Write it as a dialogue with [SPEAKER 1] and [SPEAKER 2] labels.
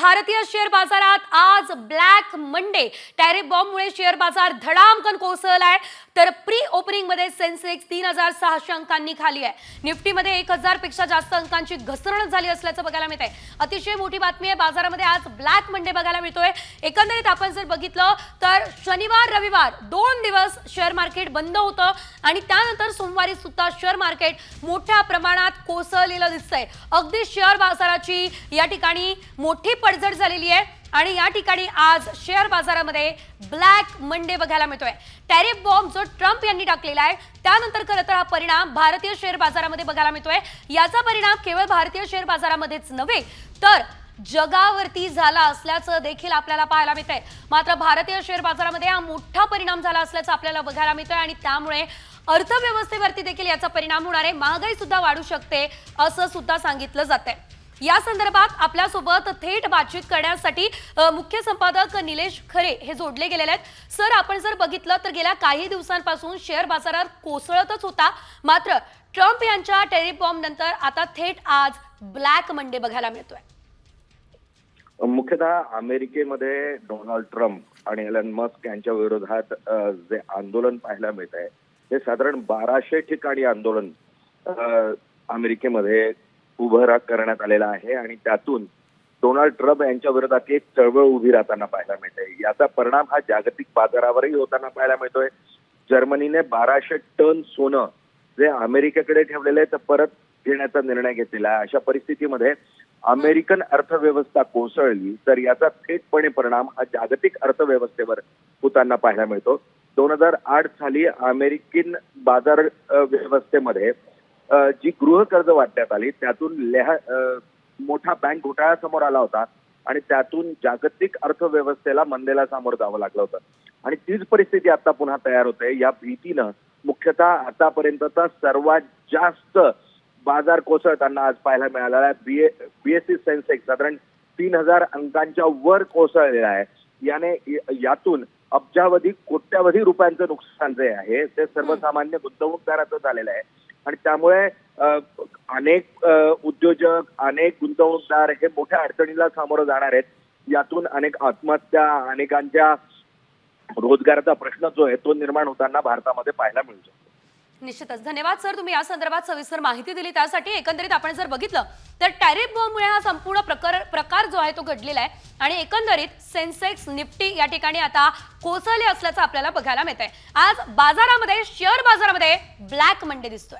[SPEAKER 1] भारतीय शेअर बाजारात आज ब्लॅक मंडे। टॅरिफ बॉम्बमुळे शेअर बाजार धडामकन कोसळलाय, तर प्री ओपनिंग मध्ये सेन्सेक्स 3600 अंकांनी खाली आहे। निफ्टीमध्ये 1000 पेक्षा जास्त अंकांची घसरण झाली असल्याचं बघायला मिळतंय। अतिशय मोठी बातमी आहे, बाजारामध्ये आज ब्लॅक मंडे बघायला मिळतोय। एकंदरीत आपण जर बघितलं तर शनिवार रविवार 2 दिवस शेअर मार्केट बंद होतं आणि त्यानंतर सोमवारी सुद्धा शेअर मार्केट मोठ्या प्रमाणात कोसळलेलं दिसतंय। अगदी शेअर बाजाराची या ठिकाणी मोठी पडझड झालेली आहे आणि या ठिकाणी आज शेअर बाजारामध्ये ब्लॅक मंडे बघायला मिळतोय। टॅरिफ बॉम्ब जो ट्रम्प यांनी टाकलेला आहे त्यानंतर खरं तर हा परिणाम भारतीय शेअर बाजारामध्ये बघायला मिळतोय। याचा परिणाम केवळ भारतीय शेअर बाजारामध्येच नव्हे तर जगावरती झाला असल्याचं देखील आपल्याला पाहायला मिळतंय। मात्र भारतीय शेअर बाजारामध्ये हा मोठा परिणाम झाला असल्याचं आपल्याला बघायला मिळतंय आणि त्यामुळे अर्थव्यवस्थेवरती देखील याचा परिणाम होणार आहे। महागाई सुद्धा वाढू शकते असं सुद्धा सांगितलं जातंय। या संदर्भात आपल्यासोबत थेट बातचीत करण्यासाठी मुख्य संपादक निलेश खरे हे जोडले गेलेले आहेत। सर, आपण जर बघितलं तर गेल्या काही दिवसांपासून शेअर बाजारात कोसळतच होता, मात्र ट्रम्प यांच्या टॅरिफ बॉम्ब नंतर आता थेट आज ब्लॅक मंडे बघायला मिळतोय।
[SPEAKER 2] मुख्यतः अमेरिकेमध्ये डोनाल्ड ट्रम्प आणि एलन मस्क यांच्या विरोधात जे आंदोलन पाहायला मिळत आहे ते साधारण 1200 ठिकाणी आंदोलन अमेरिकेमध्ये उभं करण्यात आलेलं आहे आणि त्यातून डोनाल्ड ट्रम्प यांच्या विरोधात एक चळवळ उभी राहताना पाहायला मिळते। याचा परिणाम हा जागतिक बाजारावरही होताना पाहायला मिळतोय। जर्मनीने 1200 टन सोनं जे अमेरिकेकडे ठेवलेले ते परत घेण्याचा निर्णय घेतलेला आहे। अशा परिस्थितीमध्ये अमेरिकन अर्थव्यवस्था कोसळली तर याचा थेटपणे परिणाम हा जागतिक अर्थव्यवस्थेवर होताना पाहायला मिळतो। 2008 साली अमेरिकन बाजार व्यवस्थेमध्ये जी गृह कर्ज वाटण्यात आली त्यातून मोठा बँक घोटाळा समोर आला होता आणि त्यातून जागतिक अर्थव्यवस्थेला मंदेला सामोरं जावं लागलं होतं आणि तीच परिस्थिती आता पुन्हा तयार होते। या भीतीनं मुख्यतः आतापर्यंतचा सर्वात जास्त बाजार कोसळताना आज पाहायला मिळाला आहे। बीएसई सेन्सेक्स साधारण 3000 अंकांच्या वर कोसळलेला आहे। यातून अब्जावधी कोट्यावधी रुपयांचं नुकसान जे आहे ते सर्वसामान्य गुंतवणूकदाराचं झालेलं आहे आणि त्यामुळे अनेक उद्योजक अनेक गुंतवणूकदार हे मोठ्या अडचणीला सामोरं जाणार आहेत। यातून अनेक आत्महत्या अनेकांच्या रोजगाराचा प्रश्न जो आहे तो निर्माण होताना भारतामध्ये पाहायला मिळू शकतो।
[SPEAKER 1] निश्चितच धन्यवाद सर, तुम्ही या संदर्भात सविस्तर माहिती दिली त्यासाठी। एकंदरीत आपण जर बघितलं तर टॅरिफ बॉम्बमुळे हा संपूर्ण प्रकार जो आहे तो घडलेला आहे आणि एकंदरीत सेन्सेक्स निफ्टी या ठिकाणी आता कोसळले असल्याचं आपल्याला बघायला मिळतंय। आज बाजारामध्ये शेअर बाजारामध्ये ब्लॅक मंडे दिसतोय।